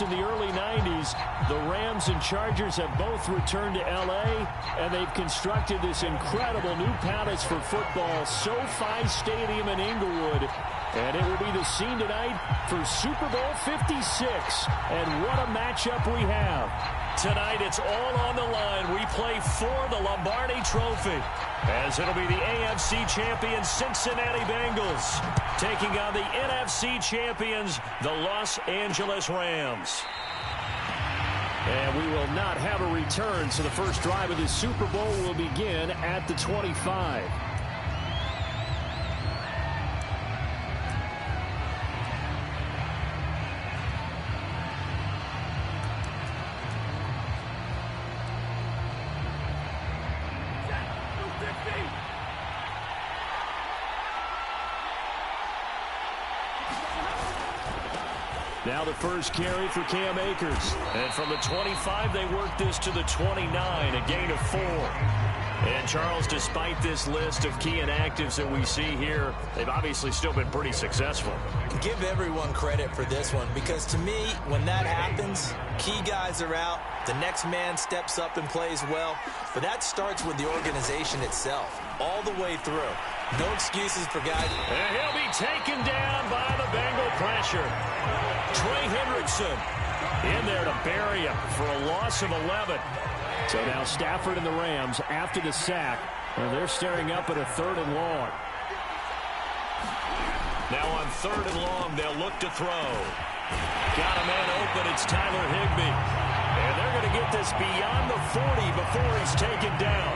In the early 90s, the Rams and Chargers have both returned to L.A., and they've constructed this incredible new palace for football, SoFi Stadium in Inglewood. And it will be the scene tonight for Super Bowl 56. And what a matchup we have. Tonight, it's all on the line. We play for the Lombardi Trophy, as it'll be the AFC champions Cincinnati Bengals taking on the NFC champions, the Los Angeles Rams. And we will not have a return, so the first drive of the Super Bowl will begin at the 25. Now the first carry for Cam Akers. And from the 25, they work this to the 29, a gain of 4. And, Charles, despite this list of key inactives that we see here, they've obviously still been pretty successful. Give everyone credit for this one, because to me, when that happens, key guys are out, the next man steps up and plays well. But that starts with the organization itself, all the way through. No excuses for guys. And he'll be taken down by the Bengal pressure. Trey Hendrickson in there to bury him for a loss of 11. So now Stafford and the Rams after the sack. And they're staring up at a 3rd and long. Now on 3rd and long, they'll look to throw. Got a man open. It's Tyler Higbee. And they're going to get this beyond the 40 before he's taken down.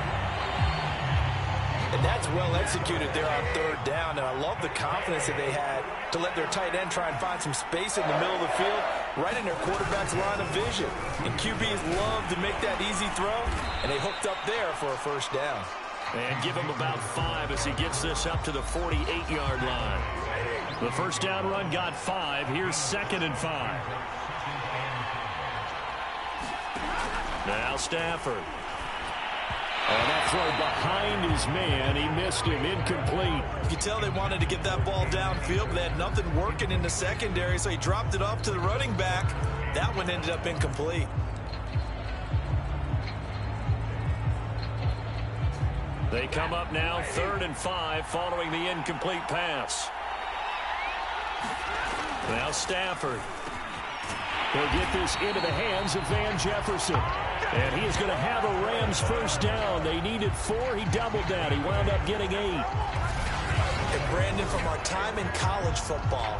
And that's well executed there on 3rd down. And I love the confidence that they had to let their tight end try and find some space in the middle of the field, right in their quarterback's line of vision. And QBs love to make that easy throw, and they hooked up there for a 1st down. And give him about 5 as he gets this up to the 48-yard line. The 1st down run got 5. Here's 2nd and 5. Now Stafford. And that throw behind his man. He missed him. Incomplete. You can tell they wanted to get that ball downfield, but they had nothing working in the secondary, so he dropped it off to the running back. That one ended up incomplete. They come up now 3rd and 5 following the incomplete pass. Now Stafford. He'll get this into the hands of Van Jefferson. And he is going to have a Rams 1st down. They needed 4. He doubled that. He wound up getting 8. And Brandon, from our time in college football,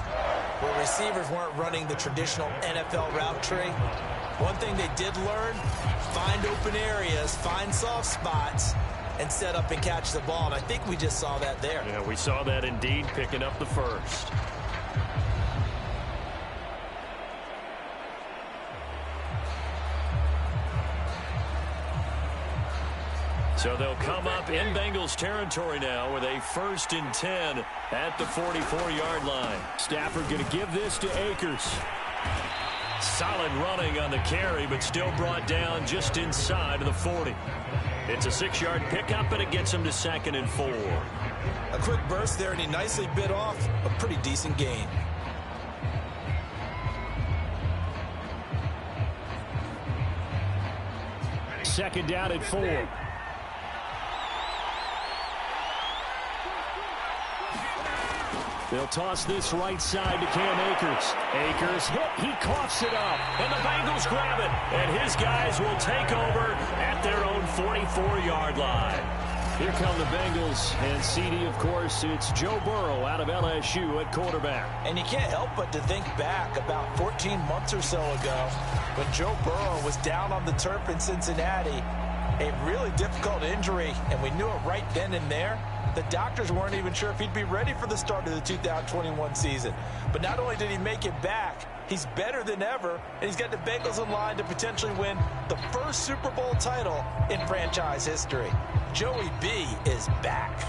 where receivers weren't running the traditional NFL route tree, one thing they did learn, find open areas, find soft spots, and set up and catch the ball. And I think we just saw that there. Yeah, we saw that indeed, picking up the 1st. So they'll come up in Bengals territory now with a 1st and 10 at the 44-yard line. Stafford going to give this to Akers. Solid running on the carry, but still brought down just inside of the 40. It's a 6-yard pickup, and it gets him to 2nd and 4. A quick burst there, and he nicely bit off a pretty decent gain. Second down at 4. They'll toss this right side to Cam Akers. Akers hit. He coughs it up. And the Bengals grab it. And his guys will take over at their own 44-yard line. Here come the Bengals. And CD, of course, it's Joe Burrow out of LSU at quarterback. And you can't help but to think back about 14 months or so ago when Joe Burrow was down on the turf in Cincinnati. A really difficult injury, and we knew it right then and there. The doctors weren't even sure if he'd be ready for the start of the 2021 season. But not only did he make it back, he's better than ever, and he's got the Bengals in line to potentially win the 1st Super Bowl title in franchise history. Joey B is back.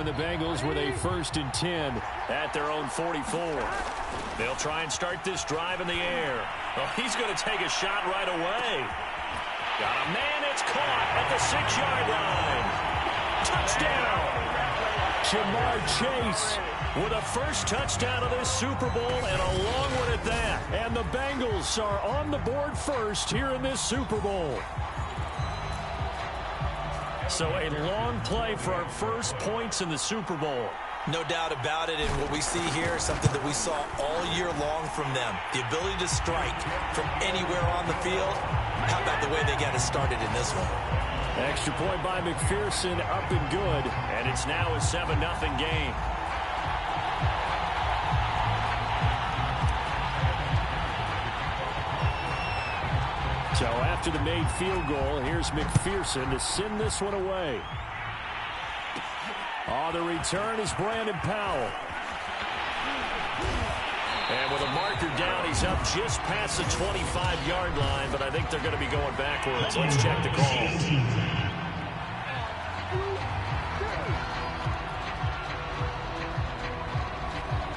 showing the Bengals with a 1st and 10 at their own 44. They'll try and start this drive in the air. Oh, he's going to take a shot right away. Got a man, it's caught at the 6-yard line. Touchdown. Jamar Chase with a first touchdown of this Super Bowl, and a long one at that. And the Bengals are on the board first here in this Super Bowl. So a long play for our first points in the Super Bowl. No doubt about it, and what we see here is something that we saw all year long from them. The ability to strike from anywhere on the field. How about the way they got it started in this one? Extra point by McPherson, up and good, and it's now a 7-0 game. So after the made field goal, here's McPherson to send this one away. On the return is Brandon Powell. And with a marker down, he's up just past the 25-yard line, but I think they're going to be going backwards. Let's check the call.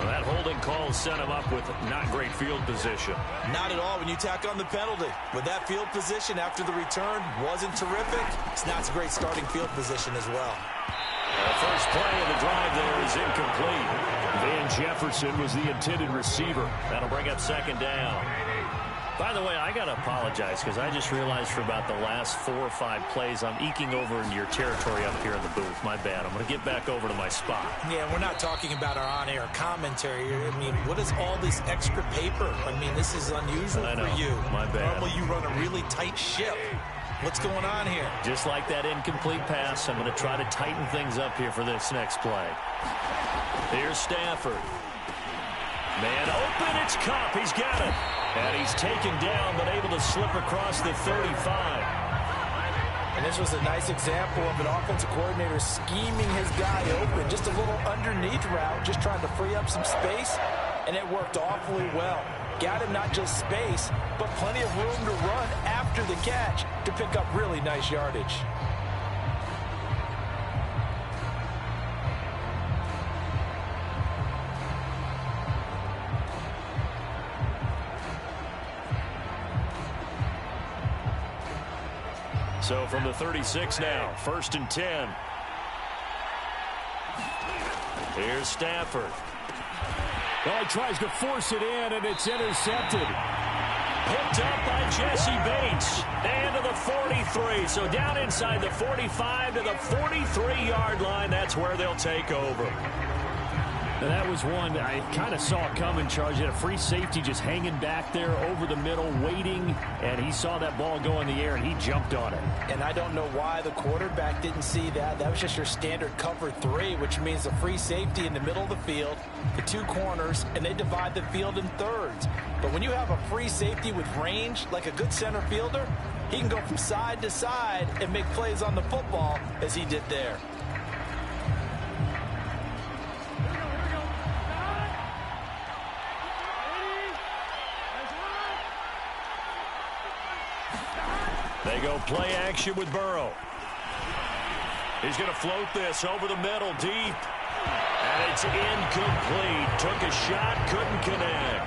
That holding call set him up with not great field position. Not at all when you tack on the penalty. With that field position after the return wasn't terrific. It's not a great starting field position as well. The first play of the drive there is incomplete. Van Jefferson was the intended receiver. That'll bring up 2nd down. By the way, I got to apologize because I just realized for about the last 4 or 5 plays, I'm eking over into your territory up here in the booth. My bad. I'm going to get back over to my spot. Yeah, we're not talking about our on-air commentary. I mean, what is all this extra paper? I mean, this is unusual for you. My bad. Normally you run a really tight ship. What's going on here? Just like that incomplete pass, I'm going to try to tighten things up here for this next play. Here's Stafford. Man open, it's Kupp. He's got it. And he's taken down, but able to slip across the 35. And this was a nice example of an offensive coordinator scheming his guy open. Just a little underneath route, just trying to free up some space. And it worked awfully well. Got him not just space, but plenty of room to run after the catch to pick up really nice yardage. So from the 36 now, 1st and 10. Here's Stafford. Well, he tries to force it in, and it's intercepted. Picked up by Jesse Bates. And to the 43. So down inside the 45 to the 43-yard line. That's where they'll take over. And that was one I kind of saw coming, Charles. You had a free safety just hanging back there over the middle, waiting, and he saw that ball go in the air, and he jumped on it. And I don't know why the quarterback didn't see that. That was just your standard cover 3, which means a free safety in the middle of the field, the 2 corners, and they divide the field in thirds. But when you have a free safety with range, like a good center fielder, he can go from side to side and make plays on the football as he did there. They go play action with Burrow. He's going to float this over the middle, deep. And it's incomplete. Took a shot, couldn't connect.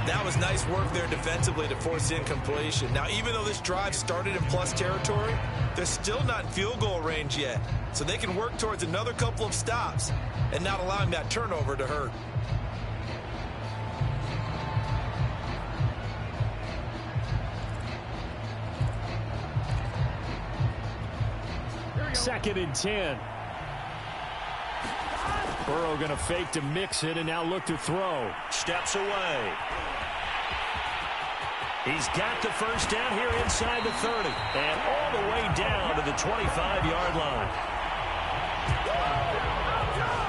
That was nice work there defensively to force incompletion. Now, even though this drive started in plus territory, they're still not in field goal range yet. So they can work towards another couple of stops and not allowing that turnover to hurt. Second and 10. Burrow going to fake to mix it and now look to throw. Steps away. He's got the first down here inside the 30 and all the way down to the 25-yard line.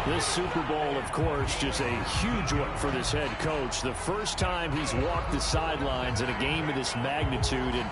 This Super Bowl, of course, just a huge one for this head coach. The first time he's walked the sidelines in a game of this magnitude. And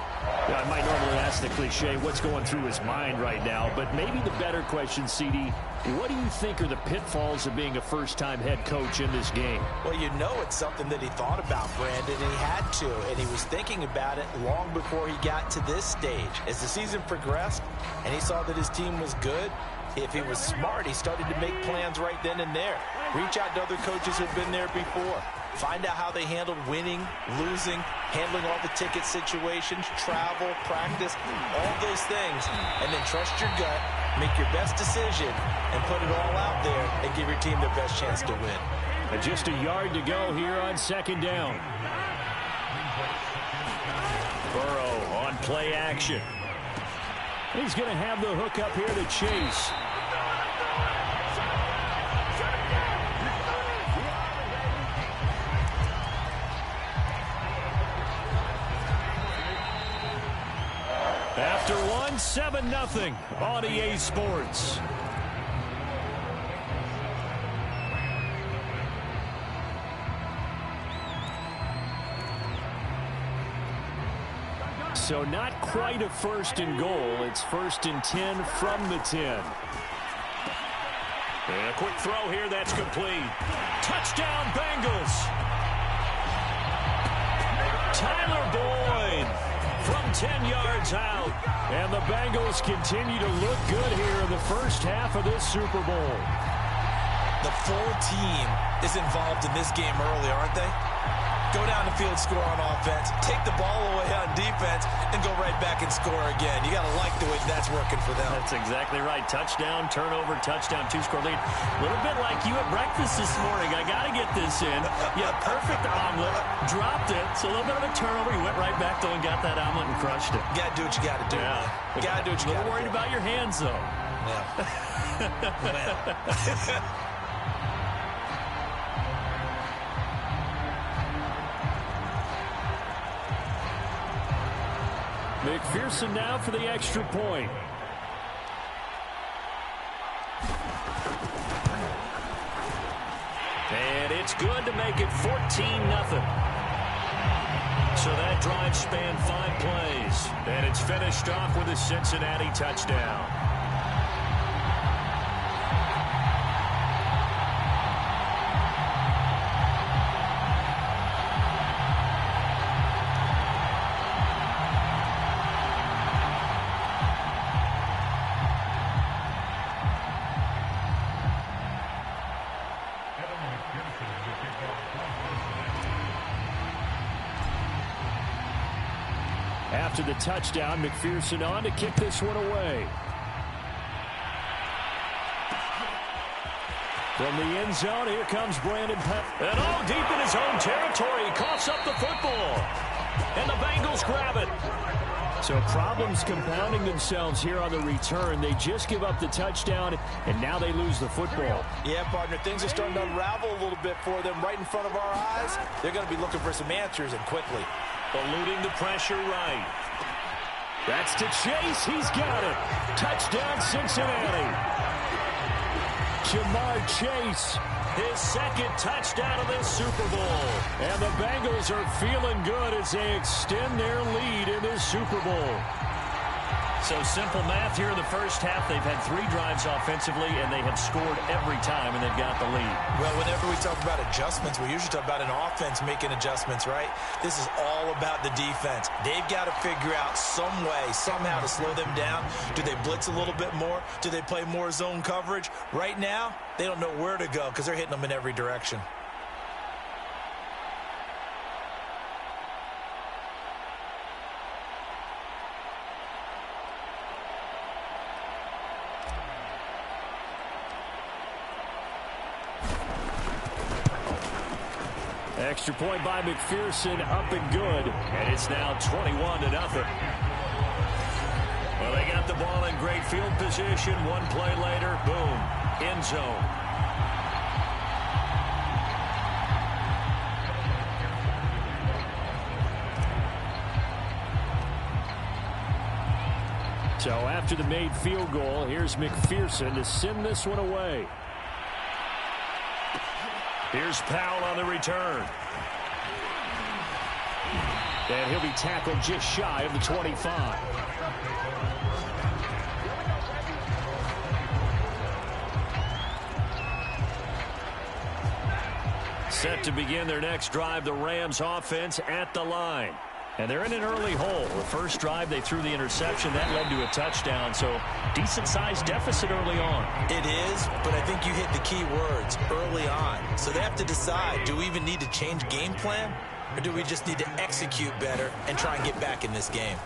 I might normally ask the cliche, what's going through his mind right now? But maybe the better question, CD, what do you think are the pitfalls of being a first-time head coach in this game? Well, you know it's something that he thought about, Brandon, and he had to. And he was thinking about it long before he got to this stage. As the season progressed and he saw that his team was good, If he was smart, he started to make plans right then and there. Reach out to other coaches who've been there before. Find out how they handled winning, losing, handling all the ticket situations, travel, practice, all those things. And then trust your gut, make your best decision, and put it all out there and give your team their best chance to win. And just a yard to go here on second down. Burrow on play action. He's going to have the hook up here to Chase. After one, 7-0 on EA Sports. So not quite a first and goal. It's 1st and 10 from the 10. And a quick throw here. That's complete. Touchdown, Bengals. Tyler Boyd from 10 yards out. And the Bengals continue to look good here in the first half of this Super Bowl. The full team is involved in this game early, aren't they? Go down the field, score on offense, take the ball away on defense, and go right back and score again. You got to like the way that's working for them. That's exactly right. Touchdown, turnover, touchdown, 2-score lead. A little bit like you at breakfast this morning. I got to get this in. Yeah, perfect omelet. Dropped it. So a little bit of a turnover. You went right back, though, and got that omelet and crushed it. You got to do what you got to do. Yeah. You got to do what you got to do. A little worried about your hands, though. Yeah. McPherson now for the extra point. And it's good to make it 14-0. So that drive spanned 5 plays. And it's finished off with a Cincinnati touchdown. After the touchdown, McPherson on to kick this one away. From the end zone, here comes Brandon Pep. And deep in his own territory, he coughs up the football. And the Bengals grab it. So problems compounding themselves here on the return. They just give up the touchdown, and now they lose the football. Yeah, partner, things are starting to unravel a little bit for them right in front of our eyes. They're going to be looking for some answers, and quickly. Eluding the pressure right. That's to Chase. He's got it. Touchdown, Cincinnati. Jamar Chase, his second touchdown of this Super Bowl. And the Bengals are feeling good as they extend their lead in this Super Bowl. So simple math here in the first half. They've had 3 drives offensively, and they have scored every time, and they've got the lead. Well, whenever we talk about adjustments, we usually talk about an offense making adjustments, right? This is all about the defense. They've got to figure out some way, somehow to slow them down. Do they blitz a little bit more? Do they play more zone coverage? Right now, they don't know where to go because they're hitting them in every direction. Extra point by McPherson, up and good. And it's now 21-0. Well, they got the ball in great field position. One play later, boom, end zone. So after the made field goal, here's McPherson to send this one away. Here's Powell on the return. And he'll be tackled just shy of the 25. Set to begin their next drive, the Rams offense at the line. And they're in an early hole. The first drive, they threw the interception. That led to a touchdown. So decent-sized deficit early on. It is, but I think you hit the key words, early on. So they have to decide, do we even need to change game plan? Or do we just need to execute better and try and get back in this game?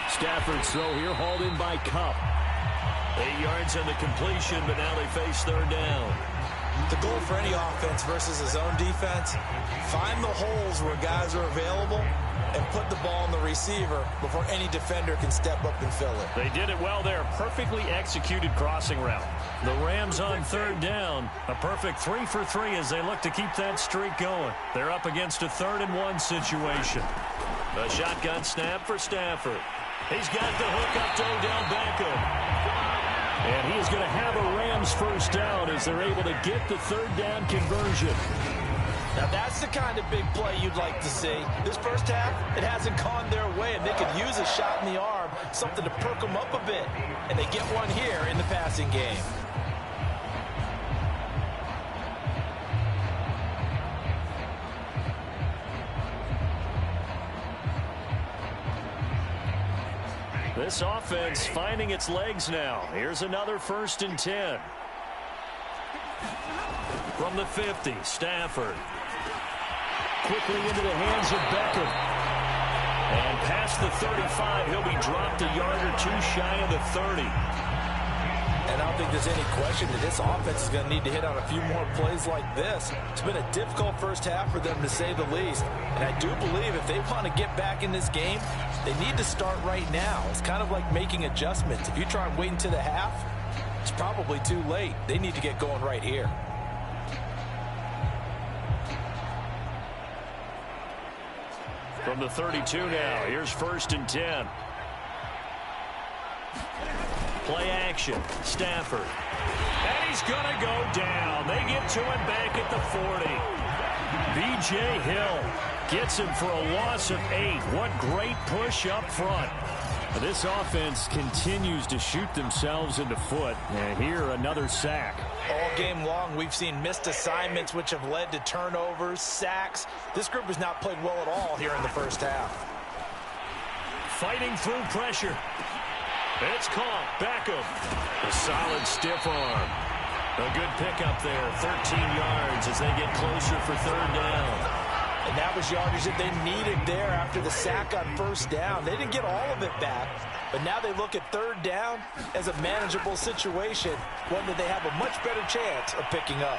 Stafford's throw here hauled in by Kupp. 8 yards on the completion, but now they face third down. The goal for any offense versus his own defense, find the holes where guys are available and put the ball in the receiver before any defender can step up and fill it. They did it well there. Perfectly executed crossing route. The Rams on third down. A perfect 3 for 3 as they look to keep that streak going. They're up against a 3rd-and-1 situation. A shotgun snap for Stafford. He's got the hook up to Odell Beckham. And he is going to have a Rams first down as they're able to get the 3rd down conversion. Now that's the kind of big play you'd like to see. This first half, it hasn't gone their way, and they could use a shot in the arm, something to perk them up a bit. And they get one here in the passing game. This offense finding its legs now. Here's another 1st and 10. From the 50, Stafford. Quickly into the hands of Beckham. And past the 35, he'll be dropped a yard or 2 shy of the 30. And I don't think there's any question that this offense is going to need to hit on a few more plays like this. It's been a difficult first half for them, to say the least. And I do believe if they want to get back in this game, they need to start right now. It's kind of like making adjustments. If you try and wait until the half, it's probably too late. They need to get going right here. From the 32 now, here's 1st and 10. Play action, Stafford. And he's going to go down. They get to him back at the 40. B.J. Hill gets him for a loss of 8. What great push up front. This offense continues to shoot themselves in the foot. And here, another sack. All game long, we've seen missed assignments, which have led to turnovers, sacks. This group has not played well at all here in the first half. Fighting through pressure. It's caught. Beckham. A solid stiff arm. A good pickup there. 13 yards as they get closer for 3rd down. And that was yardage that they needed there after the sack on 1st down. They didn't get all of it back, but now they look at 3rd down as a manageable situation, one that they have a much better chance of picking up.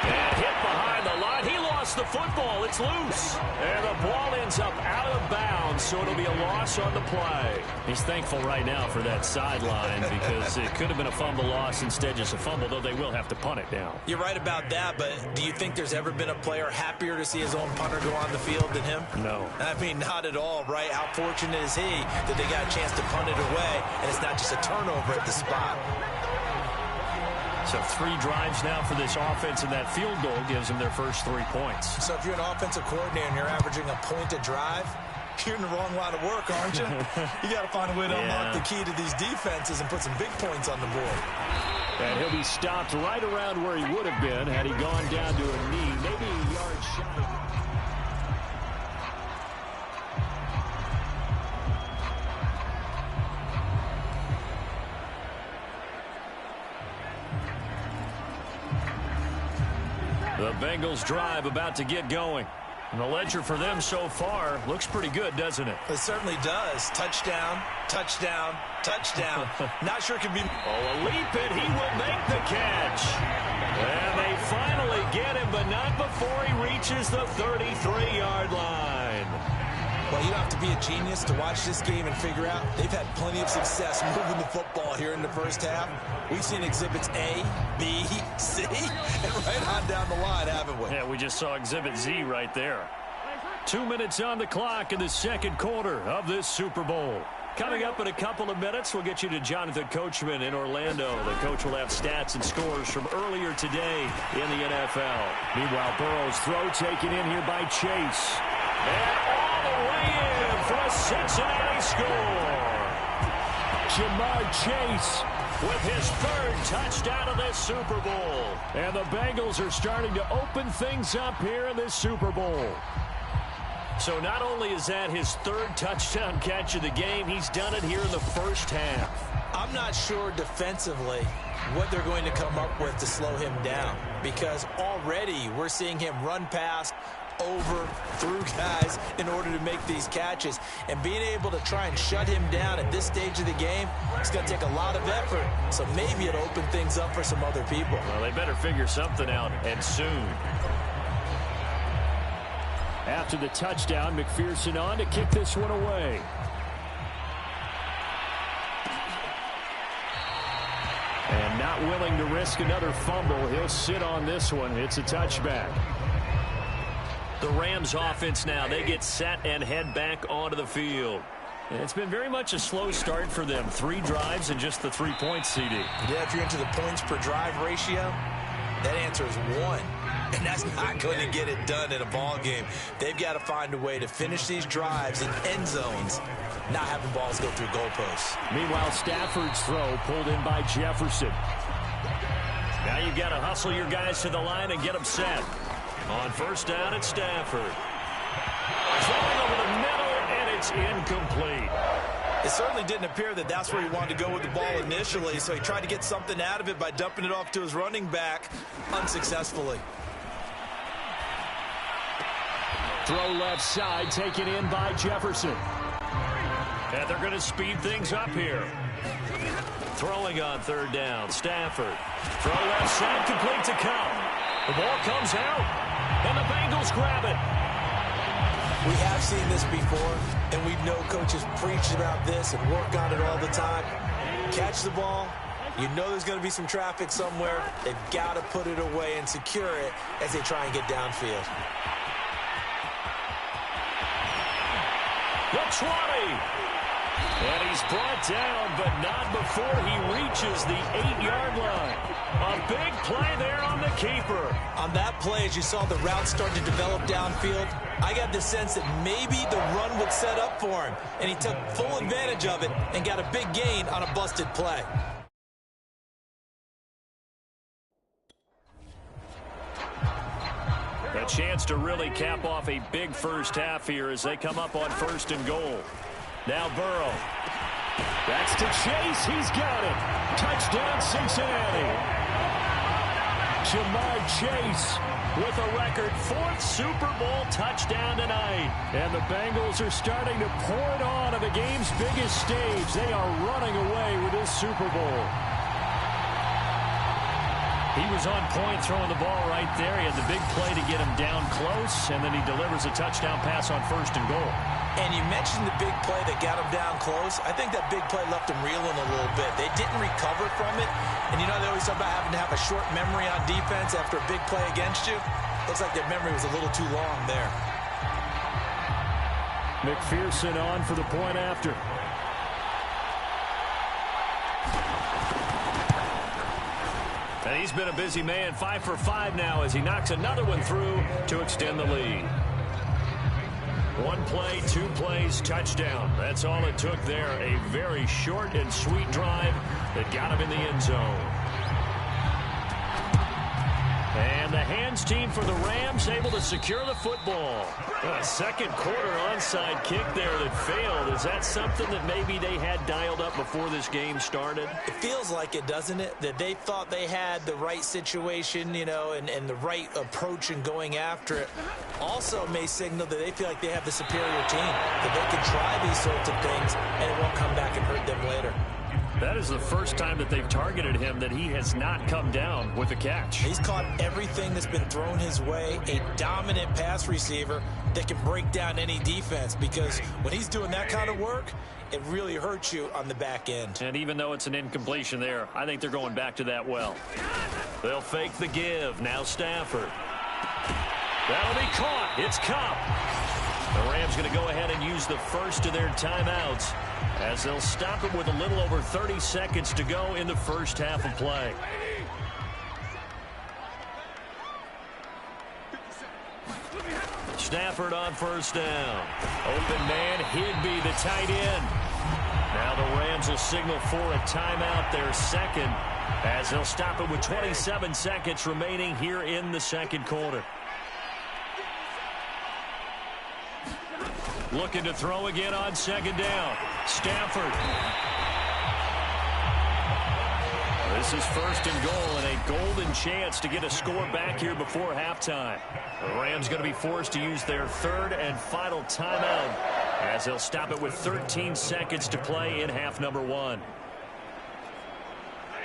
And hit behind the line. He lost the football. It's loose. And the ball ends up out of bounds, so it'll be a loss on the play. He's thankful right now for that sideline because it could have been a fumble loss, instead just a fumble, though they will have to punt it down. You're right about that, but do you think there's ever been a player happier to see his own punter go on the field than him? No. I mean, not at all, right? How fortunate is he that they got a chance to punt it away, and it's not just a turnover at the spot. So 3 drives now for this offense, and that field goal gives them their first 3 points. So if you're an offensive coordinator and you're averaging a point a drive, you're in the wrong line of work, aren't you? You got to find a way to unlock the key to these defenses and put some big points on the board. And he'll be stopped right around where he would have been had he gone down to a knee, maybe a yard shy. The Bengals drive about to get going. And the ledger for them so far looks pretty good, doesn't it? It certainly does. Touchdown, touchdown, touchdown. Not sure it can be... Oh, a leap it. He will make the catch. And they finally get him, but not before he reaches the 33-yard line. Well, you don't have to be a genius to watch this game and figure out they've had plenty of success moving the football here in the first half. We've seen exhibits A, B, C, and right on down the line, haven't we? Yeah, we just saw exhibit Z right there. 2 minutes on the clock in the 2nd quarter of this Super Bowl. Coming up in a couple of minutes, we'll get you to Jonathan Coachman in Orlando. The coach will have stats and scores from earlier today in the NFL. Meanwhile, Burrow's throw taken in here by Chase. And all the way in for a Cincinnati score. Jamar Chase with his 3rd touchdown of this Super Bowl. And the Bengals are starting to open things up here in this Super Bowl. So not only is that his third touchdown catch of the game, he's done it here in the first half. I'm not sure defensively what they're going to come up with to slow him down, because already we're seeing him run past, over, through guys in order to make these catches. And being able to try and shut him down at this stage of the game, it's going to take a lot of effort. So maybe it'll open things up for some other people. Well, they better figure something out, and soon. After the touchdown, McPherson on to kick this one away. And not willing to risk another fumble. He'll sit on this one. It's a touchback. The Rams offense now, they get set and head back onto the field. And it's been very much a slow start for them. 3 drives and just the 3 points, CD. Yeah, if you're into the points per drive ratio, that answer is 1. And that's not going to get it done in a ball game. They've got to find a way to finish these drives in end zones, not having balls go through goalposts. Meanwhile, Stafford's throw pulled in by Jefferson. Now you've got to hustle your guys to the line and get them set. On first down, it's Stafford. Throwing over the middle, and it's incomplete. It certainly didn't appear that that's where he wanted to go with the ball initially, so he tried to get something out of it by dumping it off to his running back unsuccessfully. Throw left side, taken in by Jefferson. And they're going to speed things up here. Throwing on third down, Stafford. Throw left side, complete to Cup. The ball comes out, and the Bengals grab it. We have seen this before, and we know coaches preach about this and work on it all the time. Catch the ball. You know there's going to be some traffic somewhere. They've got to put it away and secure it as they try and get downfield. The 20. And he's brought down, but not before he reaches the 8-yard line. A big play there on the keeper. On that play, as you saw the route start to develop downfield, I got the sense that maybe the run would set up for him, and he took full advantage of it and got a big gain on a busted play. A chance to really cap off a big first half here as they come up on 1st and goal. Now Burrow. That's to Chase. He's got it. Touchdown, Cincinnati. Jamar Chase with a record 4th Super Bowl touchdown tonight. And the Bengals are starting to pour it on the game's biggest stage. They are running away with this Super Bowl. He was on point throwing the ball right there. He had the big play to get him down close, and then he delivers a touchdown pass on 1st and goal. And you mentioned the big play that got him down close. I think that big play left him reeling a little bit. They didn't recover from it. And you know they always talk about having to have a short memory on defense after a big play against you. Looks like their memory was a little too long there. McPherson on for the point after. And he's been a busy man, 5 for 5 now as he knocks another one through to extend the lead. 1 play, 2 plays, touchdown. That's all it took there. A very short and sweet drive that got him in the end zone. And the hands team for the Rams able to secure the football. A second quarter onside kick there that failed. Is that something that maybe they had dialed up before this game started? It feels like it, doesn't it? That they thought they had the right situation, you know, and the right approach in going after it. Also may signal that they feel like they have the superior team, that they can try these sorts of things and it won't come back and hurt them later. That is the first time that they've targeted him that he has not come down with a catch. He's caught everything that's been thrown his way, a dominant pass receiver that can break down any defense, because when he's doing that kind of work, it really hurts you on the back end. And even though it's an incompletion there, I think they're going back to that well. They'll fake the give. Now Stafford. That'll be caught. It's Cup. The Rams going to go ahead and use the first of their timeouts as they'll stop it with a little over 30 seconds to go in the first half of play. Stafford on first down. Open man, Higbee, the tight end. Now the Rams will signal for a timeout, their second, as they'll stop it with 27 seconds remaining here in the second quarter. Looking to throw again on second down. Stafford. This is first and goal and a golden chance to get a score back here before halftime. The Rams going to be forced to use their third and final timeout as they'll stop it with 13 seconds to play in half number 1.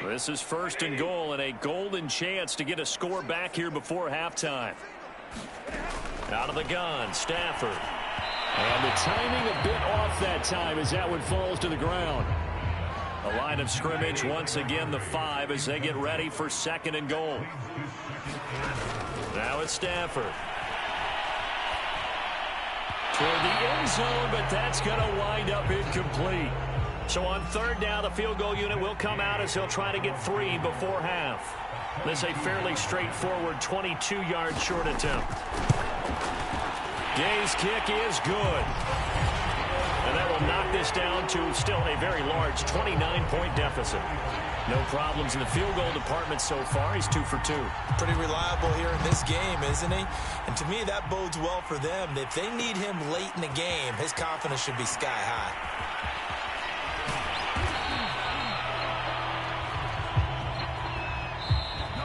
This is first and goal and a golden chance to get a score back here before halftime. Out of the gun, Stafford. And the timing a bit off that time as that one falls to the ground. The line of scrimmage once again the 5 as they get ready for second and goal. Now it's Stafford. Toward the end zone, but that's going to wind up incomplete. So on third down, the field goal unit will come out as he'll try to get 3 before half. This is a fairly straightforward 22-yard short attempt. Gay's kick is good. And that will knock this down to still a very large 29-point deficit. No problems in the field goal department so far. He's 2 for 2. Pretty reliable here in this game, isn't he? And to me, that bodes well for them. If they need him late in the game, his confidence should be sky high.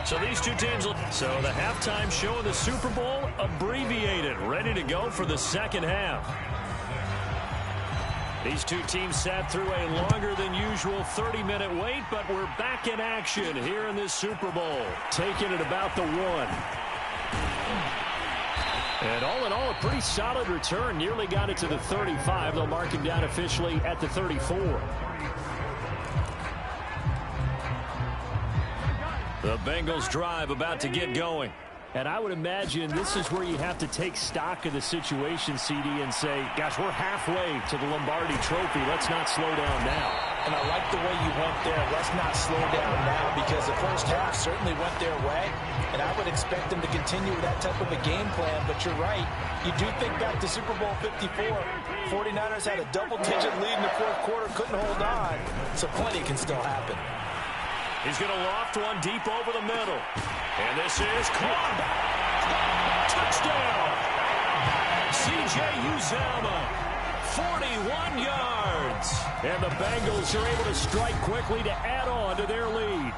So these two teams, so the halftime show of the Super Bowl abbreviated, ready to go for the second half. These two teams sat through a longer than usual 30-minute wait, but we're back in action here in this Super Bowl, taking it about the 1. And all in all, a pretty solid return. Nearly got it to the 35. They'll mark him down officially at the 34. The Bengals drive about to get going. And I would imagine this is where you have to take stock of the situation, CD, and say, gosh, we're halfway to the Lombardi Trophy. Let's not slow down now. And I like the way you went there. Let's not slow down now, because the first half certainly went their way. And I would expect them to continue with that type of a game plan. But you're right. You do think back to Super Bowl 54. 49ers had a double-digit lead in the fourth quarter, couldn't hold on. So plenty can still happen. He's going to loft one deep over the middle. And this is caught. Touchdown. C.J. Uzomah, 41 yards. And the Bengals are able to strike quickly to add on to their lead.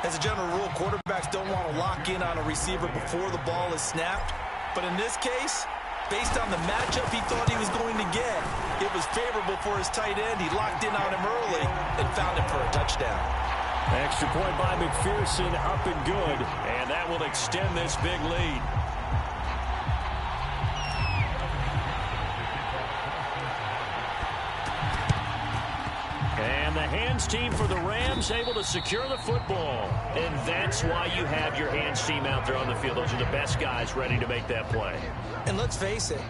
As a general rule, quarterbacks don't want to lock in on a receiver before the ball is snapped. But in this case, based on the matchup he thought he was going to get, it was favorable for his tight end. He locked in on him early and found him for a touchdown. Extra point by McPherson, up and good. And that will extend this big lead. And the hands team for the Rams able to secure the football. And that's why you have your hands team out there on the field. Those are the best guys ready to make that play. And let's face it,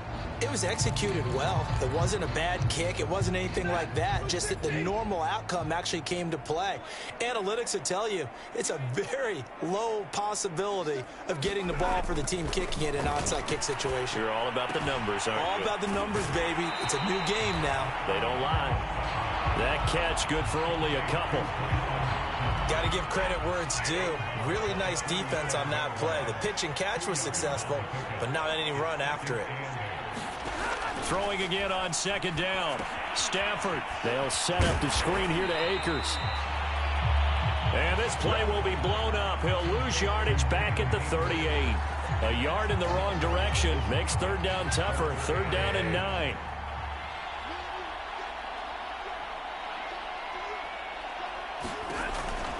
it was executed well. It wasn't a bad kick. It wasn't anything like that. Just that the normal outcome actually came to play. Analytics will tell you it's a very low possibility of getting the ball for the team kicking it in an onside kick situation. You're all about the numbers, aren't you? All about the numbers, baby. It's a new game now. They don't lie. That catch good for only a couple. Got to give credit where it's due. Really nice defense on that play. The pitch and catch was successful, but not any run after it. Throwing again on second down. Stafford. They'll set up the screen here to Akers. And this play will be blown up. He'll lose yardage back at the 38. A yard in the wrong direction makes third down tougher. Third down and 9.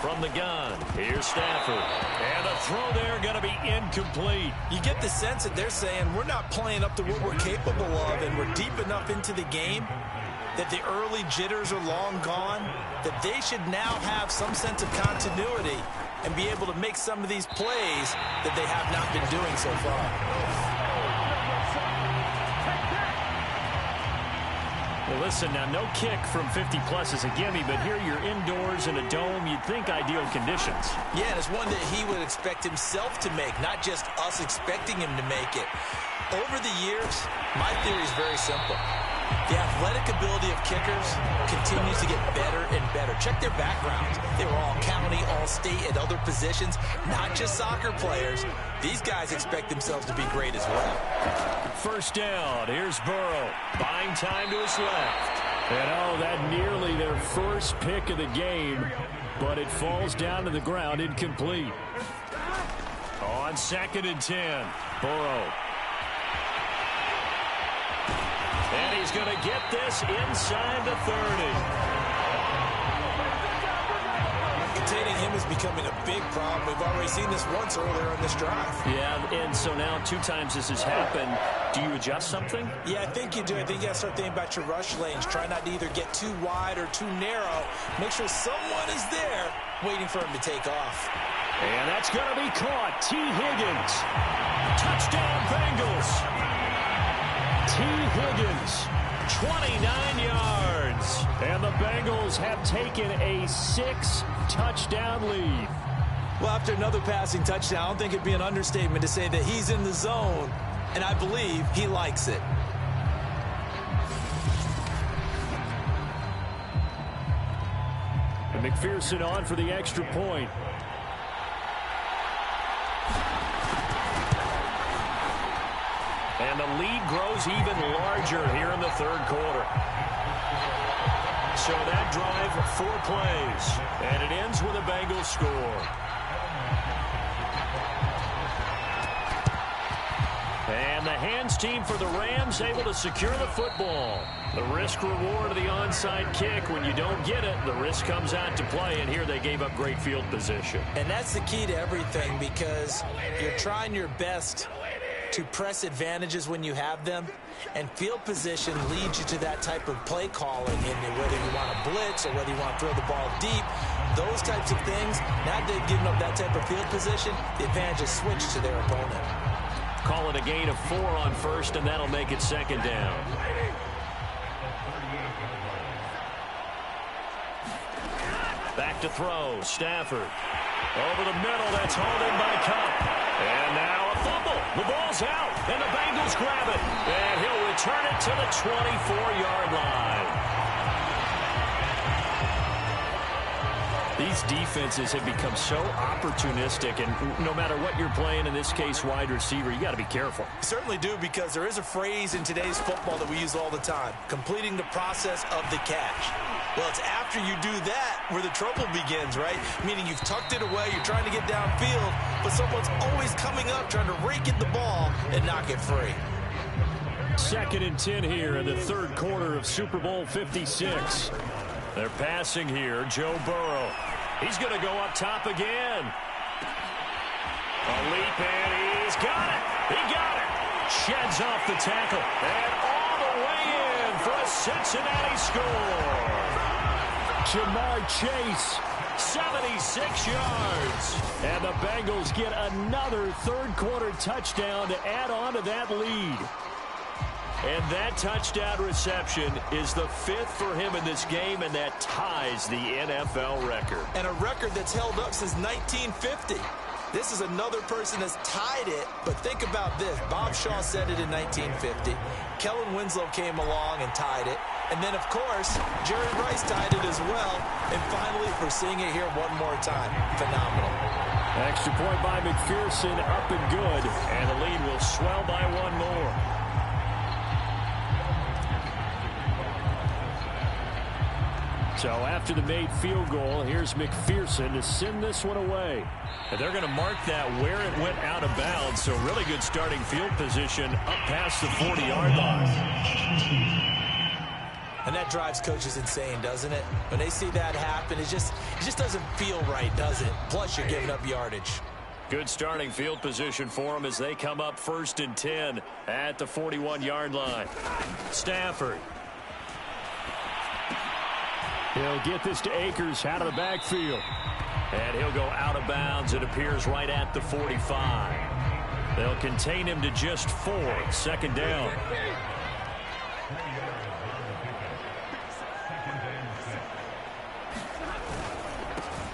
From the gun, here's Stafford. And a throw there going to be incomplete. You get the sense that they're saying we're not playing up to what we're capable of, and we're deep enough into the game that the early jitters are long gone, that they should now have some sense of continuity and be able to make some of these plays that they have not been doing so far. Well, listen, now no kick from 50-plus is a gimme, but here you're indoors in a dome. You'd think ideal conditions. Yeah, and it's one that he would expect himself to make, not just us expecting him to make it. Over the years, my theory is very simple. The athletic ability of kickers continues to get better and better. Check their backgrounds. They were all county, all state, at other positions, not just soccer players. These guys expect themselves to be great as well. First down. Here's Burrow. Buying time to his left. And oh, that nearly their first pick of the game, but it falls down to the ground incomplete. On 2nd and 10, Burrow. And he's going to get this inside the 30. Containing him is becoming a big problem. We've already seen this once earlier on this drive. Yeah, and so now 2 times this has happened. Do you adjust something? Yeah, I think you do. I think you got to start thinking about your rush lanes. Try not to either get too wide or too narrow. Make sure someone is there waiting for him to take off. And that's going to be caught. T. Higgins. Touchdown, Bengals. T. Higgins, 29 yards. And the Bengals have taken a 6-touchdown lead. Well, after another passing touchdown, I don't think it'd be an understatement to say that he's in the zone, and I believe he likes it. And McPherson on for the extra point. And the lead grows even larger here in the 3rd quarter. So that drive, 4 plays. And it ends with a Bengals score. And the hands team for the Rams able to secure the football. The risk reward of the onside kick. When you don't get it, the risk comes out to play. And here they gave up great field position. And that's the key to everything, because you're trying your best to press advantages when you have them, and field position leads you to that type of play calling, and whether you want to blitz or whether you want to throw the ball deep, those types of things. Now they've given up that type of field position, the advantage is switched to their opponent. Call it a gain of 4 on 1st, and that'll make it 2nd down. Back to throw, Stafford. Over the middle, that's hauled in by Cup. And now a fumble. The ball's out, and the Bengals grab it. And he'll return it to the 24-yard line. These defenses have become so opportunistic, and no matter what you're playing, in this case wide receiver, you got to be careful. You certainly do, because there is a phrase in today's football that we use all the time: completing the process of the catch. Well, it's after you do that where the trouble begins, right? Meaning you've tucked it away, you're trying to get downfield, but someone's always coming up trying to rake at the ball and knock it free. 2nd and 10 here in the 3rd quarter of Super Bowl 56. They're passing here, Joe Burrow. He's going to go up top again. A leap, and he's got it. He got it. Sheds off the tackle. And all the way in for a Cincinnati score. Jamar Chase, 76 yards. And the Bengals get another 3rd quarter touchdown to add on to that lead. And that touchdown reception is the 5th for him in this game, and that ties the NFL record. And a record that's held up since 1950. This is another person that's tied it, but think about this. Bob Shaw said it in 1950. Kellen Winslow came along and tied it. And then, of course, Jerry Rice tied it as well. And finally, we're seeing it here one more time. Phenomenal. Extra point by McPherson, up and good. And the lead will swell by 1 more. So after the made field goal, here's McPherson to send this one away. And they're going to mark that where it went out of bounds. So really good starting field position up past the 40-yard line. And that drives coaches insane, doesn't it? When they see that happen, it just doesn't feel right, does it? Plus, you're giving up yardage. Good starting field position for them as they come up 1st and 10 at the 41-yard line. Stafford. He'll get this to Akers out of the backfield. And he'll go out of bounds. It appears right at the 45. They'll contain him to just 4. 2nd down.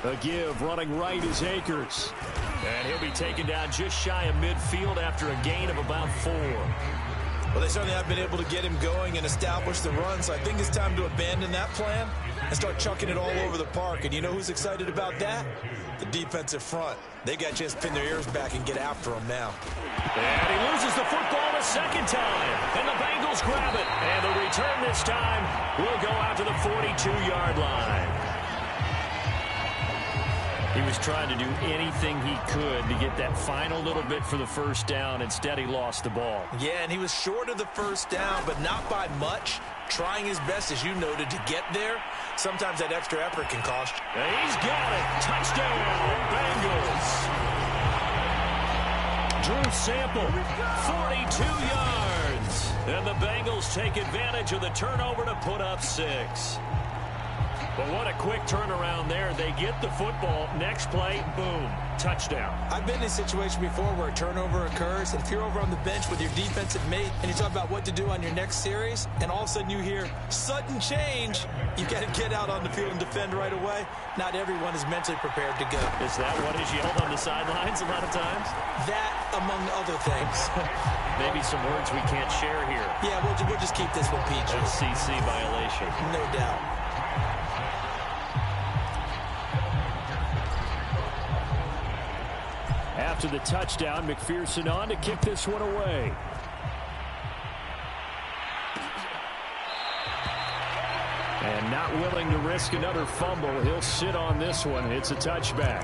A give running right is Akers. And he'll be taken down just shy of midfield after a gain of about 4. Well, they certainly have been able to get him going and establish the run, so I think it's time to abandon that plan and start chucking it all over the park. And you know who's excited about that? The defensive front. They got to just pin their ears back and get after him now. And he loses the football a second time. And the Bengals grab it. And the return this time will go out to the 42-yard line. He was trying to do anything he could to get that final little bit for the first down. Instead, he lost the ball. Yeah, and he was short of the first down, but not by much. Trying his best, as you noted, to get there. Sometimes that extra effort can cost you. And he's got it. Touchdown, Bengals. Drew Sample, 42 yards. And the Bengals take advantage of the turnover to put up 6. But what a quick turnaround there. They get the football. Next play, boom, touchdown. I've been in a situation before where a turnover occurs, and if you're over on the bench with your defensive mate and you talk about what to do on your next series, and all of a sudden you hear sudden change, you got to get out on the field and defend right away. Not everyone is mentally prepared to go. Is that what is yelled on the sidelines a lot of times? That, among other things. Maybe some words we can't share here. Yeah, we'll just keep this one PG. FCC violation. No doubt. After the touchdown, McPherson on to kick this one away. And not willing to risk another fumble. He'll sit on this one. It's a touchback.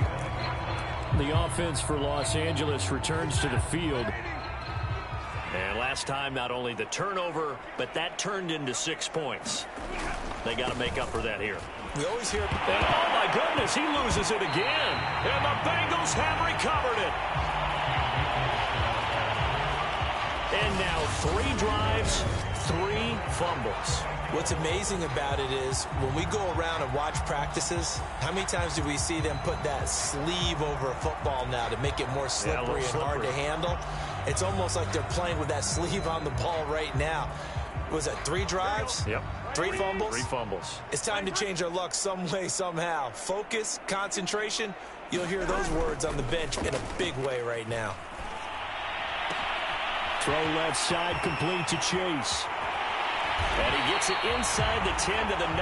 The offense for Los Angeles returns to the field. And last time, not only the turnover, but that turned into 6 points. They got to make up for that here. We always hear... And oh, my goodness, he loses it again. And the Bengals have recovered it. And now 3 drives, 3 fumbles. What's amazing about it is when we go around and watch practices, how many times do we see them put that sleeve over a football now to make it more slippery and hard to handle? It's almost like they're playing with that sleeve on the ball right now. Was that 3 drives? Yep. 3 fumbles? 3 fumbles. It's time to change our luck some way, somehow. Focus, concentration. You'll hear those words on the bench in a big way right now. Throw left side, complete to Chase. And he gets it inside the 10 to the 9.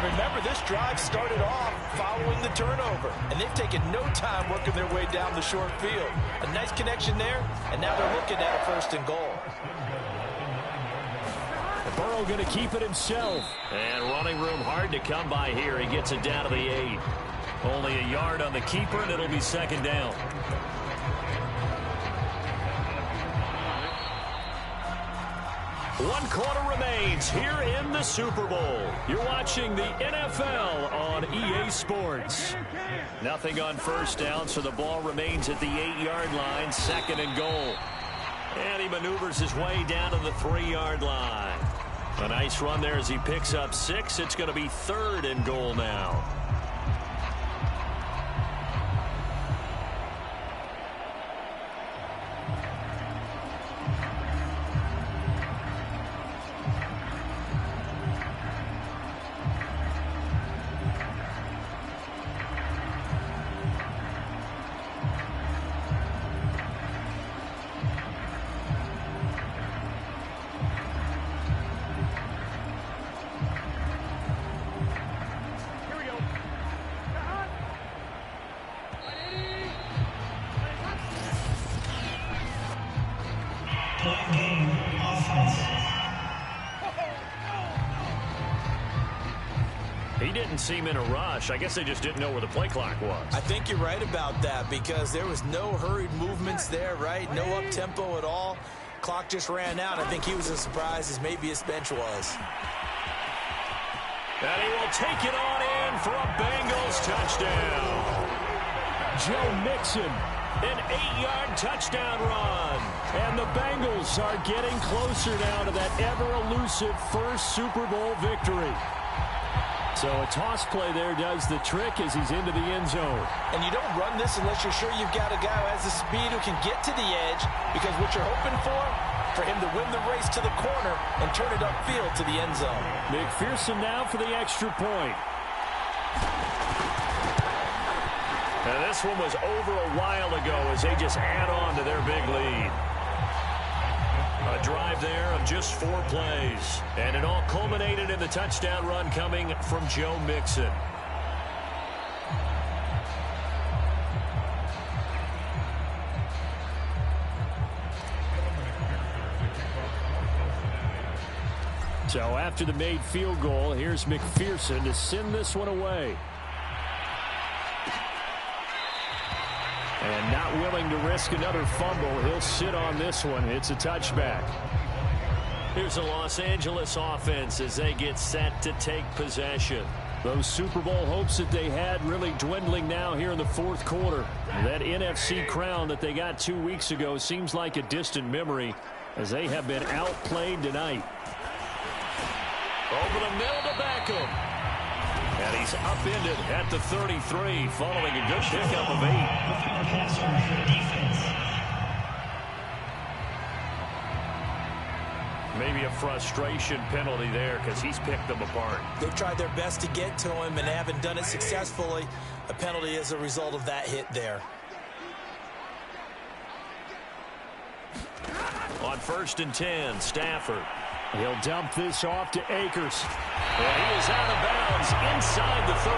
Remember, this drive started off following the turnover, and they've taken no time working their way down the short field. A nice connection there, and now they're looking at a 1st and goal. Burrow going to keep it himself. And running room hard to come by here. He gets it down to the 8. Only a yard on the keeper, and it'll be 2nd down. One quarter remains here in the Super Bowl. You're watching the NFL on EA Sports. Nothing on 1st down, so the ball remains at the 8-yard line, 2nd and goal. And he maneuvers his way down to the 3-yard line. A nice run there as he picks up 6. It's going to be 3rd and goal now. He didn't seem in a rush. I guess they just didn't know where the play clock was. I think you're right about that because there was no hurried movements there, right? No up-tempo at all. Clock just ran out. I think he was as surprised as maybe his bench was. And he will take it on in for a Bengals touchdown. Joe Mixon, an 8-yard touchdown run. And the Bengals are getting closer now to that ever-elusive first Super Bowl victory. So a toss play there does the trick as he's into the end zone. And you don't run this unless you're sure you've got a guy who has the speed who can get to the edge, because what you're hoping for him to win the race to the corner and turn it upfield to the end zone. McPherson now for the extra point. And this one was over a while ago as they just add on to their big lead. A drive there of just 4 plays. And it all culminated in the touchdown run coming from Joe Mixon. So after the made field goal, here's McPherson to send this one away. And not willing to risk another fumble, he'll sit on this one. It's a touchback. Here's the Los Angeles offense as they get set to take possession. Those Super Bowl hopes that they had really dwindling now here in the fourth quarter. That NFC crown that they got 2 weeks ago seems like a distant memory as they have been outplayed tonight. Over the middle to Beckham. And he's upended at the 33 following a good pickup of 8. Maybe a frustration penalty there because he's picked them apart. They've tried their best to get to him and haven't done it successfully. A penalty is a result of that hit there. On 1st and 10, Stafford. He'll dump this off to Akers. And he is out of bounds inside the 35.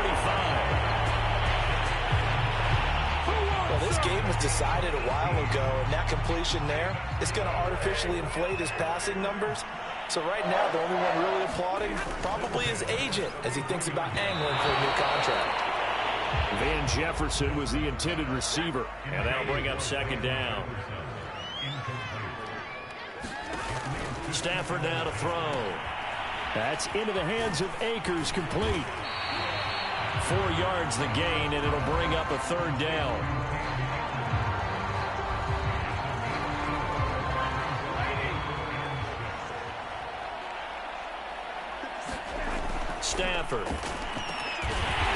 Well, this game was decided a while ago, and that completion there is going to artificially inflate his passing numbers. So right now, the only one really applauding probably his agent as he thinks about angling for a new contract. Van Jefferson was the intended receiver, and that'll bring up 2nd down. Stafford now to throw. That's into the hands of Akers, complete. 4 yards the gain, and it'll bring up a 3rd down. Stafford.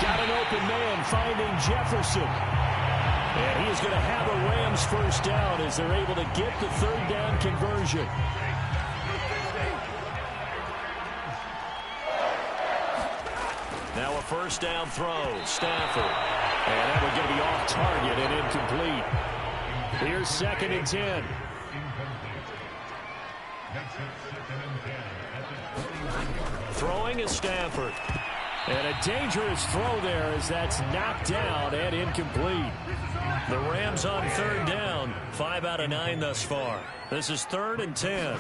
Got an open man, finding Jefferson. And he is going to have a Rams 1st down as they're able to get the 3rd down conversion. Now a 1st down throw, Stafford. And that one going to be off target and incomplete. Here's 2nd and 10. Throwing is Stafford. And a dangerous throw there as that's knocked down and incomplete. The Rams on 3rd down, 5 out of 9 thus far. This is 3rd and 10.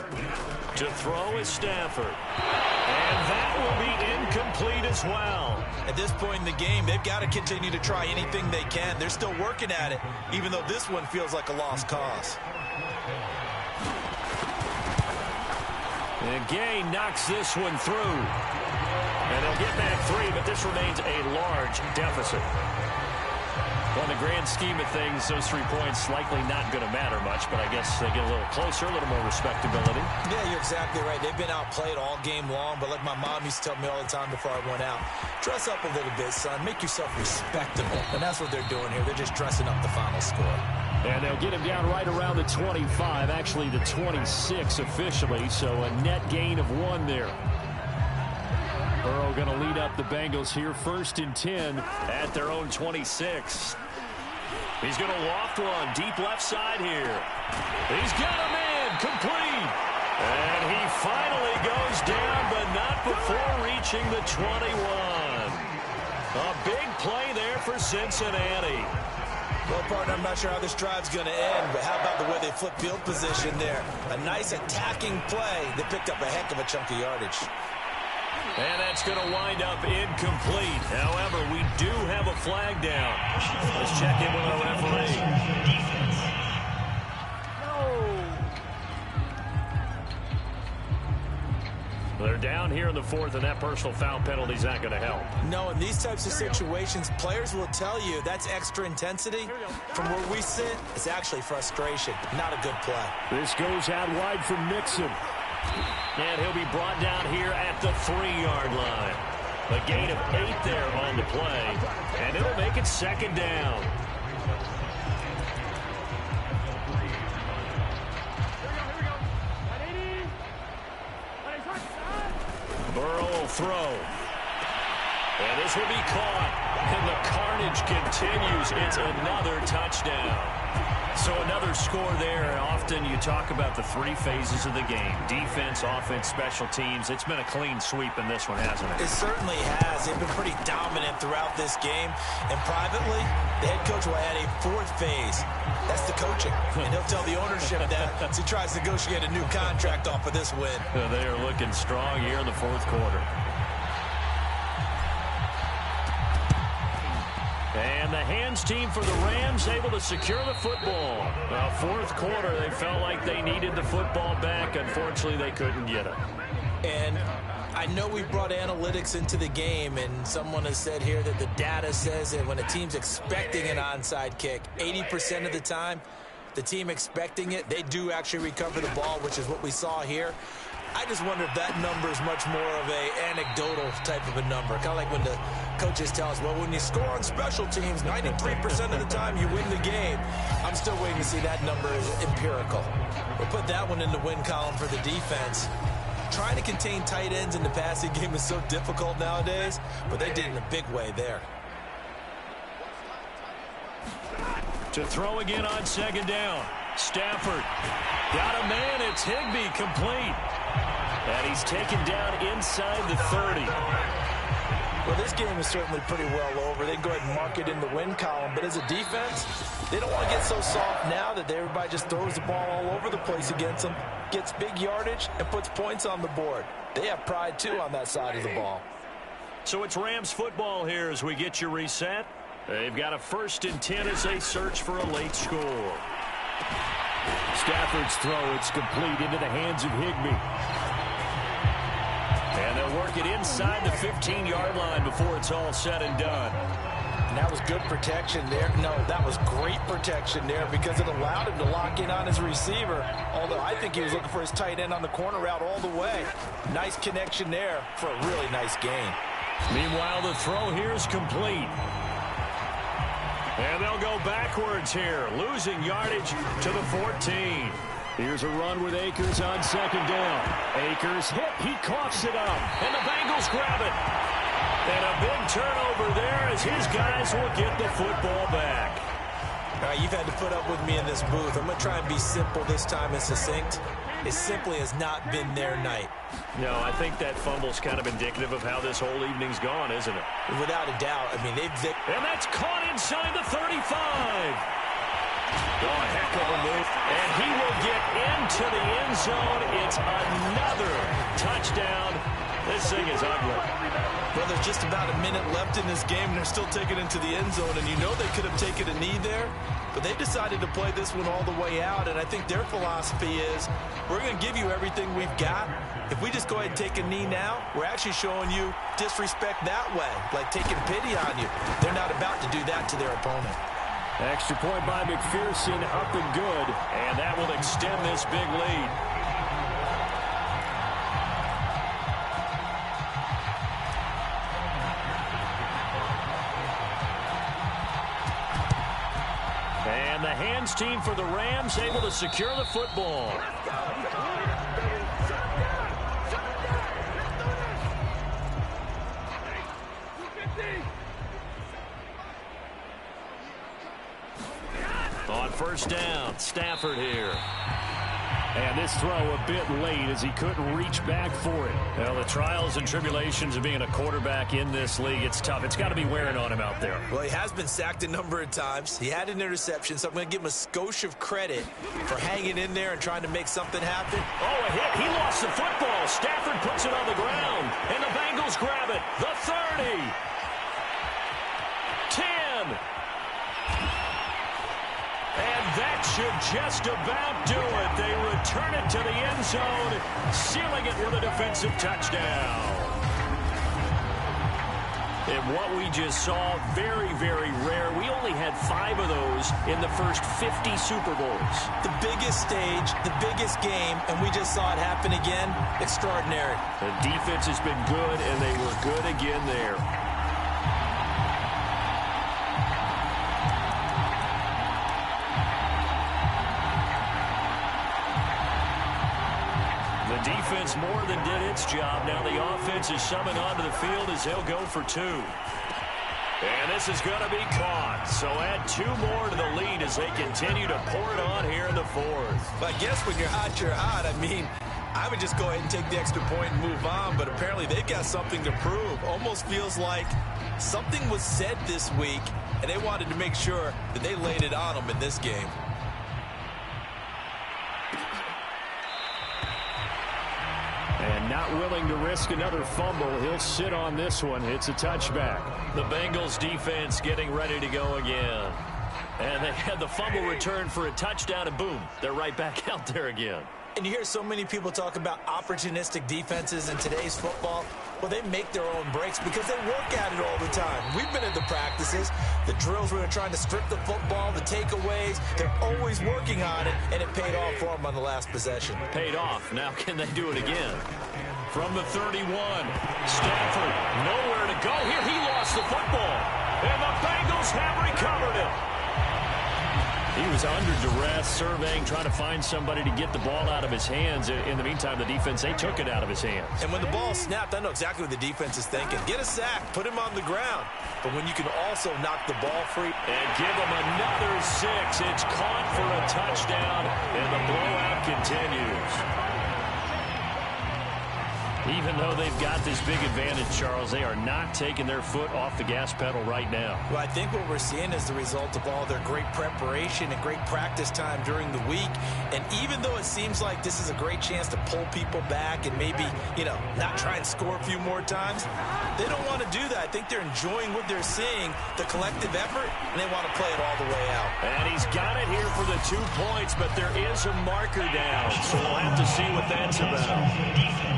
To throw is Stafford. And that will be incomplete as well. At this point in the game, they've got to continue to try anything they can. They're still working at it, even though this one feels like a lost cause. And Gay knocks this one through. And they'll get back 3, but this remains a large deficit. Well, in the grand scheme of things, those 3 points likely not going to matter much, but I guess they get a little closer, a little more respectability. Yeah, you're exactly right. They've been outplayed all game long, but like my mom used to tell me all the time before I went out, dress up a little bit, son. Make yourself respectable. And that's what they're doing here. They're just dressing up the final score. And they'll get him down right around the 25, actually the 26 officially, so a net gain of 1 there. Burrow going to lead up the Bengals here, 1st and 10 at their own 26. He's going to loft one deep left side here. He's got a man complete. And he finally goes down, but not before reaching the 21. A big play there for Cincinnati. Well, partner, I'm not sure how this drive's going to end, but how about the way they flip field position there? A nice attacking play that picked up a heck of a chunk of yardage. And that's going to wind up incomplete. However, we do have a flag down. Let's check in with our referee. They're down here in the 4th, and that personal foul penalty is not going to help. No, in these types of situations, players will tell you that's extra intensity. From where we sit, it's actually frustration. Not a good play. This goes out wide from Mixon. And he'll be brought down here at the 3-yard line. A gain of 8 there on the play. And it'll make it 2nd down. Burrow will throw. And this will be caught. And the carnage continues. It's another touchdown. So another score there, and often you talk about the three phases of the game. Defense, offense, special teams. It's been a clean sweep in this one, hasn't it? It certainly has. They've been pretty dominant throughout this game. And privately, the head coach will add a fourth phase. That's the coaching. And he'll tell the ownership that as he tries to negotiate a new contract off of this win. They are looking strong here in the fourth quarter. And the hands team for the Rams able to secure the football. Fourth quarter, they felt like they needed the football back. Unfortunately, they couldn't get it. And I know we brought analytics into the game, and someone has said here that the data says that when a team's expecting an onside kick, 80% of the time, the team expecting it, they do actually recover the ball, which is what we saw here. I just wonder if that number is much more of a anecdotal type of a number. Kind of like when the coaches tell us, well, when you score on special teams, 93% of the time you win the game. I'm still waiting to see that number is empirical. We'll put that one in the win column for the defense. Trying to contain tight ends in the passing game is so difficult nowadays, but they did it in a big way there. To throw again on second down. Stafford got a man. It's Higbee, complete. And he's taken down inside the 30. Well, this game is certainly pretty well over. They can go ahead and mark it in the win column. But as a defense, they don't want to get so soft now that everybody just throws the ball all over the place against them, gets big yardage, and puts points on the board. They have pride, too, on that side of the ball. So it's Rams football here as we get you reset. They've got a 1st and 10 as they search for a late score. Stafford's throw, it's complete into the hands of Higbee. And they'll work it inside the 15-yard line before it's all said and done. And that was good protection there. No, that was great protection there because it allowed him to lock in on his receiver. Although I think he was looking for his tight end on the corner route all the way. Nice connection there for a really nice gain. Meanwhile, the throw here is complete. And they'll go backwards here, losing yardage to the 14. Here's a run with Akers on second down. Akers hit, he coughs it up, and the Bengals grab it. And a big turnover there as his guys will get the football back. All right, you've had to put up with me in this booth. I'm going to try and be simple this time and succinct. It simply has not been their night. No, I think that fumble's kind of indicative of how this whole evening's gone, isn't it? Without a doubt. I mean, and that's caught inside the 35. Oh, heck of a move. And he will get into the end zone. It's another touchdown. This thing is ugly. Well, there's just about a minute left in this game, and they're still taking it into the end zone. And you know they could have taken a knee there, but they decided to play this one all the way out. And I think their philosophy is, we're going to give you everything we've got. If we just go ahead and take a knee now, we're actually showing you disrespect that way, like taking pity on you. They're not about to do that to their opponent. Extra point by McPherson, up and good. And that will extend this big lead. And the hands team for the Rams able to secure the football. On first down, Stafford here. And this throw a bit late as he couldn't reach back for it. Well, the trials and tribulations of being a quarterback in this league, it's tough. It's got to be wearing on him out there. Well, he has been sacked a number of times. He had an interception, so I'm going to give him a skosh of credit for hanging in there and trying to make something happen. Oh, a hit. He lost the football. Stafford puts it on the ground, and the Bengals grab it. The 30. 10. And that should just about do it. They return it to the end zone, sealing it with a defensive touchdown. And what we just saw, very, very rare. We only had 5 of those in the first 50 Super Bowls. The biggest stage, the biggest game, and we just saw it happen again. Extraordinary. The defense has been good, and they were good again there. The defense more than did its job. Now the offense is summoned onto the field as they'll go for 2. And this is going to be caught. So add 2 more to the lead as they continue to pour it on here in the 4th. But I guess when you're hot, you're hot. I mean, I would just go ahead and take the extra point and move on. But apparently they've got something to prove. Almost feels like something was said this week, and they wanted to make sure that they laid it on them in this game. And not willing to risk another fumble. He'll sit on this one. It's a touchback. The Bengals defense getting ready to go again. And they had the fumble return for a touchdown, and boom, they're right back out there again. And you hear so many people talk about opportunistic defenses in today's football. Well, they make their own breaks because they work at it all the time. We've been in the practices, the drills where they're trying to strip the football, the takeaways. They're always working on it, and it paid off for them on the last possession. Paid off. Now can they do it again? From the 31, Stafford, nowhere to go. Here he lost the football, and the Bengals have recovered it. He was under duress, surveying, trying to find somebody to get the ball out of his hands. In the meantime, the defense, they took it out of his hands. And when the ball snapped, I know exactly what the defense is thinking. Get a sack, put him on the ground. But when you can also knock the ball free. And give him another 6. It's caught for a touchdown, and the blowout continues. Even though they've got this big advantage, Charles, they are not taking their foot off the gas pedal right now. Well, I think what we're seeing is the result of all their great preparation and great practice time during the week. And even though it seems like this is a great chance to pull people back and maybe, not try and score a few more times, they don't want to do that. I think they're enjoying what they're seeing, the collective effort, and they want to play it all the way out. And he's got it here for the 2 points, but there is a marker down, so we'll have to see what that's about.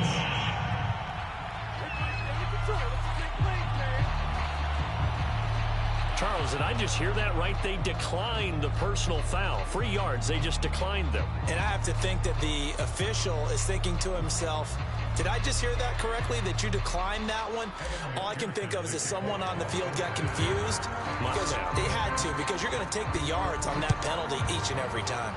Charles, did I just hear that right? They declined the personal foul. 3 yards, they just declined them. And I have to think that the official is thinking to himself, did I just hear that correctly, that you declined that one? All I can think of is that someone on the field got confused. Because they had to, because you're going to take the yards on that penalty each and every time.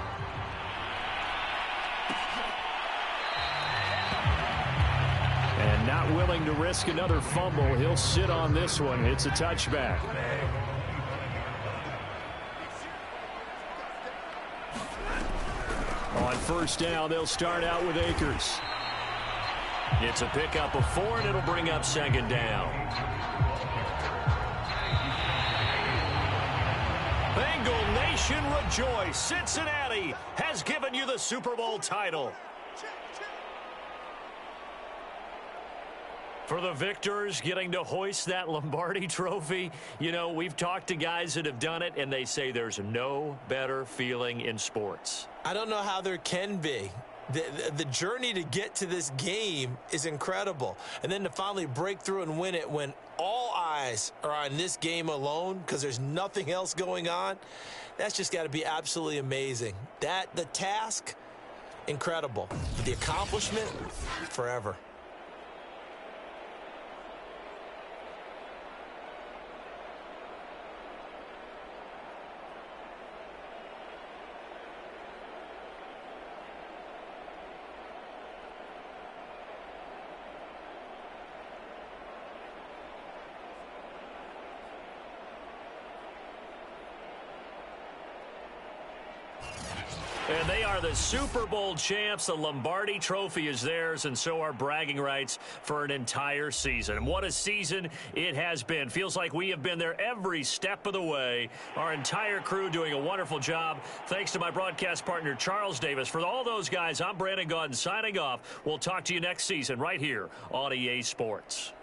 And not willing to risk another fumble. He'll sit on this one. It's a touchback. On first down, they'll start out with Akers. It's a pickup of 4, and it'll bring up 2nd down. Bengal Nation rejoice. Cincinnati has given you the Super Bowl title. For the victors, getting to hoist that Lombardi trophy, we've talked to guys that have done it, and they say there's no better feeling in sports. I don't know how there can be. The journey to get to this game is incredible. And then to finally break through and win it when all eyes are on this game alone because there's nothing else going on, that's just got to be absolutely amazing. The task, incredible. But the accomplishment, forever. And they are the Super Bowl champs. The Lombardi trophy is theirs, and so are bragging rights for an entire season. And what a season it has been. Feels like we have been there every step of the way. Our entire crew doing a wonderful job. Thanks to my broadcast partner, Charles Davis. For all those guys, I'm Brandon Gaudin signing off. We'll talk to you next season right here on EA Sports.